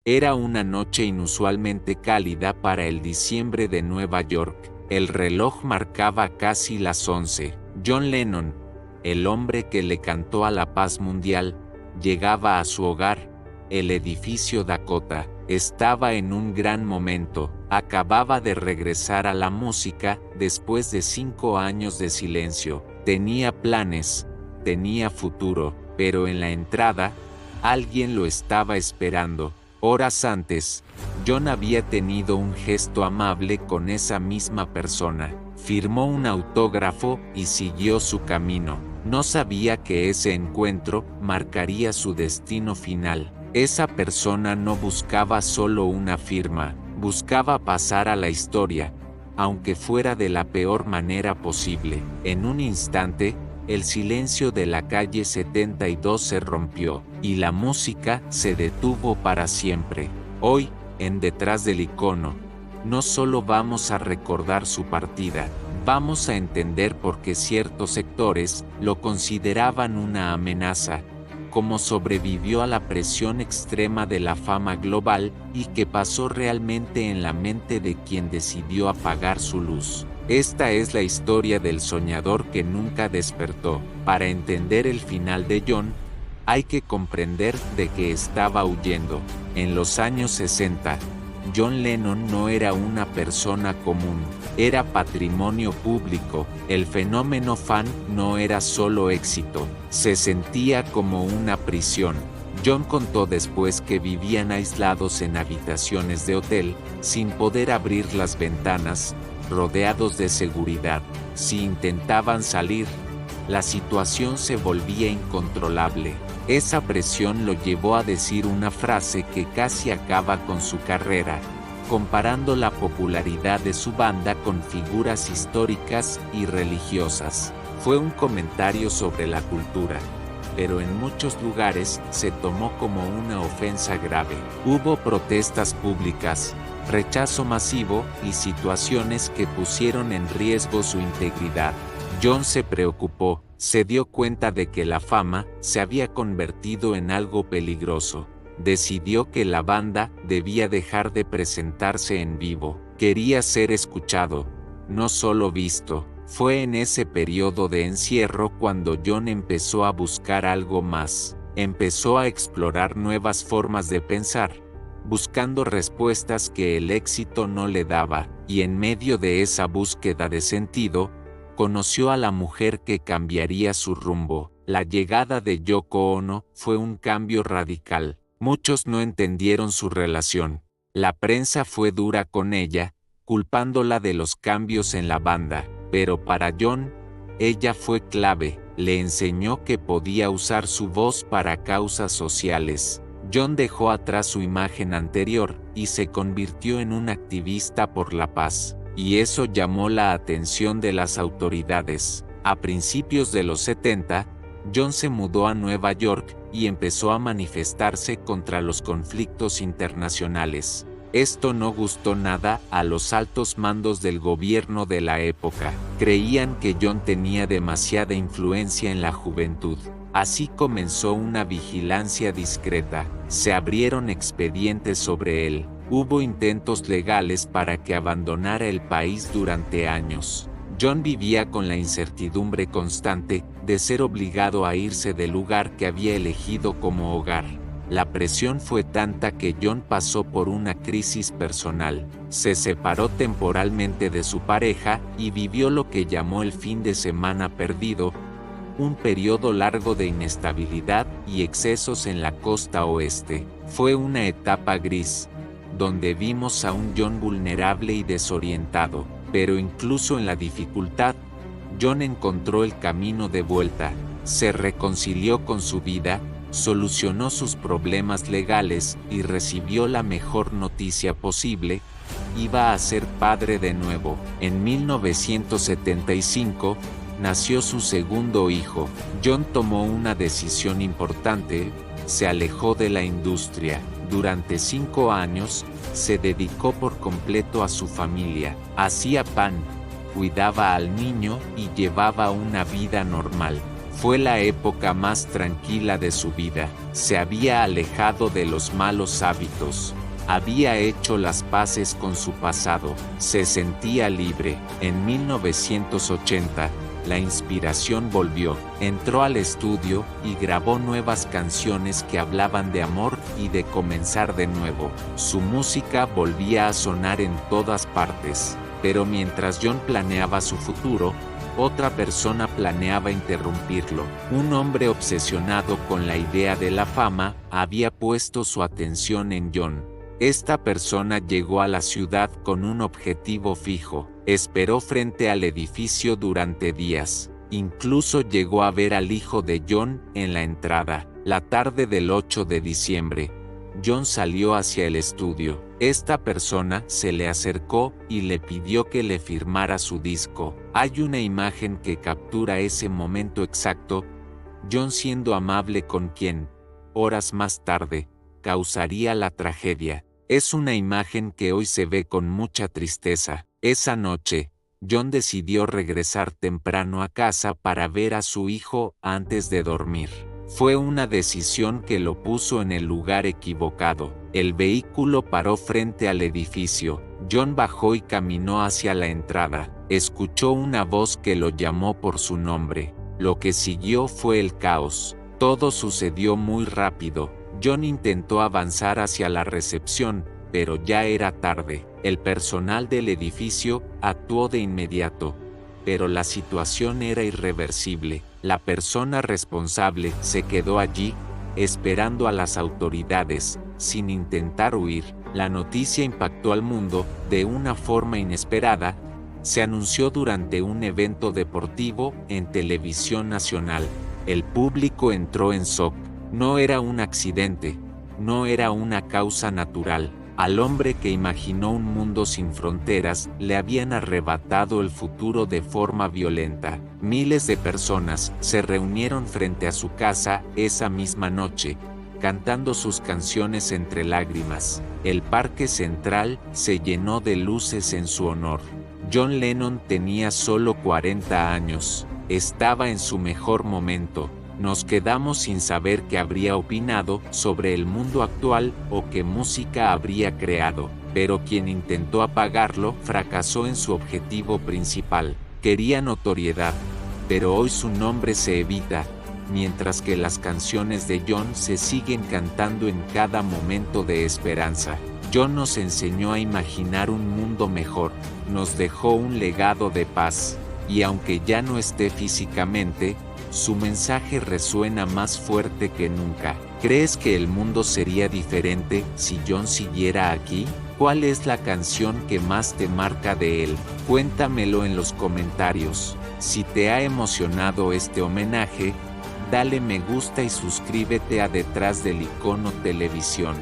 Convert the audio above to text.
Era una noche inusualmente cálida para el diciembre de Nueva York. El reloj marcaba casi las 11. John Lennon, el hombre que le cantó a la paz mundial, llegaba a su hogar, el edificio Dakota. Estaba en un gran momento. Acababa de regresar a la música después de 5 años de silencio. Tenía planes, tenía futuro, pero en la entrada, alguien lo estaba esperando. Horas antes, John había tenido un gesto amable con esa misma persona. Firmó un autógrafo y siguió su camino. No sabía que ese encuentro marcaría su destino final. Esa persona no buscaba solo una firma, buscaba pasar a la historia, aunque fuera de la peor manera posible. En un instante, el silencio de la calle 72 se rompió, y la música se detuvo para siempre. Hoy, en Detrás del Icono, no solo vamos a recordar su partida, vamos a entender por qué ciertos sectores lo consideraban una amenaza, cómo sobrevivió a la presión extrema de la fama global y qué pasó realmente en la mente de quien decidió apagar su luz. Esta es la historia del soñador que nunca despertó. Para entender el final de John, hay que comprender de qué estaba huyendo. En los años 60, John Lennon no era una persona común, era patrimonio público. El fenómeno fan no era solo éxito, se sentía como una prisión. John contó después que vivían aislados en habitaciones de hotel, sin poder abrir las ventanas, rodeados de seguridad. Si intentaban salir, la situación se volvía incontrolable. Esa presión lo llevó a decir una frase que casi acaba con su carrera, comparando la popularidad de su banda con figuras históricas y religiosas. Fue un comentario sobre la cultura, pero en muchos lugares se tomó como una ofensa grave. Hubo protestas públicas, rechazo masivo y situaciones que pusieron en riesgo su integridad. John se preocupó, se dio cuenta de que la fama se había convertido en algo peligroso. Decidió que la banda debía dejar de presentarse en vivo. Quería ser escuchado, no solo visto. Fue en ese periodo de encierro cuando John empezó a buscar algo más. Empezó a explorar nuevas formas de pensar, buscando respuestas que el éxito no le daba, y en medio de esa búsqueda de sentido, conoció a la mujer que cambiaría su rumbo. La llegada de Yoko Ono fue un cambio radical. Muchos no entendieron su relación. La prensa fue dura con ella, culpándola de los cambios en la banda, pero para John, ella fue clave. Le enseñó que podía usar su voz para causas sociales. John dejó atrás su imagen anterior y se convirtió en un activista por la paz, y eso llamó la atención de las autoridades. A principios de los 70, John se mudó a Nueva York y empezó a manifestarse contra los conflictos internacionales. Esto no gustó nada a los altos mandos del gobierno de la época. Creían que John tenía demasiada influencia en la juventud. Así comenzó una vigilancia discreta. Se abrieron expedientes sobre él. Hubo intentos legales para que abandonara el país durante años. John vivía con la incertidumbre constante de ser obligado a irse del lugar que había elegido como hogar. La presión fue tanta que John pasó por una crisis personal. Se separó temporalmente de su pareja y vivió lo que llamó el fin de semana perdido, un periodo largo de inestabilidad y excesos en la costa oeste. Fue una etapa gris, donde vimos a un John vulnerable y desorientado, pero incluso en la dificultad, John encontró el camino de vuelta, se reconcilió con su vida, solucionó sus problemas legales y recibió la mejor noticia posible: iba a ser padre de nuevo. En 1975, nació su segundo hijo. John tomó una decisión importante: se alejó de la industria. Durante 5 años, se dedicó por completo a su familia. Hacía pan, cuidaba al niño y llevaba una vida normal. Fue la época más tranquila de su vida. Se había alejado de los malos hábitos. Había hecho las paces con su pasado. Se sentía libre. En 1980, la inspiración volvió. Entró al estudio y grabó nuevas canciones que hablaban de amor y de comenzar de nuevo. Su música volvía a sonar en todas partes. Pero mientras John planeaba su futuro, otra persona planeaba interrumpirlo. Un hombre obsesionado con la idea de la fama había puesto su atención en John. Esta persona llegó a la ciudad con un objetivo fijo. Esperó frente al edificio durante días. Incluso llegó a ver al hijo de John en la entrada. La tarde del 8 de diciembre, John salió hacia el estudio. Esta persona se le acercó y le pidió que le firmara su disco. Hay una imagen que captura ese momento exacto. John siendo amable con quien, horas más tarde, causaría la tragedia. Es una imagen que hoy se ve con mucha tristeza. Esa noche, John decidió regresar temprano a casa para ver a su hijo antes de dormir. Fue una decisión que lo puso en el lugar equivocado. El vehículo paró frente al edificio. John bajó y caminó hacia la entrada. Escuchó una voz que lo llamó por su nombre. Lo que siguió fue el caos. Todo sucedió muy rápido. John intentó avanzar hacia la recepción, pero ya era tarde. El personal del edificio actuó de inmediato, pero la situación era irreversible. La persona responsable se quedó allí, esperando a las autoridades, sin intentar huir. La noticia impactó al mundo de una forma inesperada. Se anunció durante un evento deportivo en televisión nacional. El público entró en shock. No era un accidente, no era una causa natural. Al hombre que imaginó un mundo sin fronteras le habían arrebatado el futuro de forma violenta. Miles de personas se reunieron frente a su casa esa misma noche, cantando sus canciones entre lágrimas. El parque central se llenó de luces en su honor. John Lennon tenía solo 40 años. Estaba en su mejor momento. Nos quedamos sin saber qué habría opinado sobre el mundo actual o qué música habría creado, pero quien intentó apagarlo fracasó en su objetivo principal. Quería notoriedad, pero hoy su nombre se evita, mientras que las canciones de John se siguen cantando en cada momento de esperanza. John nos enseñó a imaginar un mundo mejor, nos dejó un legado de paz, y aunque ya no esté físicamente, su mensaje resuena más fuerte que nunca. ¿Crees que el mundo sería diferente si John siguiera aquí? ¿Cuál es la canción que más te marca de él? Cuéntamelo en los comentarios. Si te ha emocionado este homenaje, dale me gusta y suscríbete a Detrás del Icono Televisión.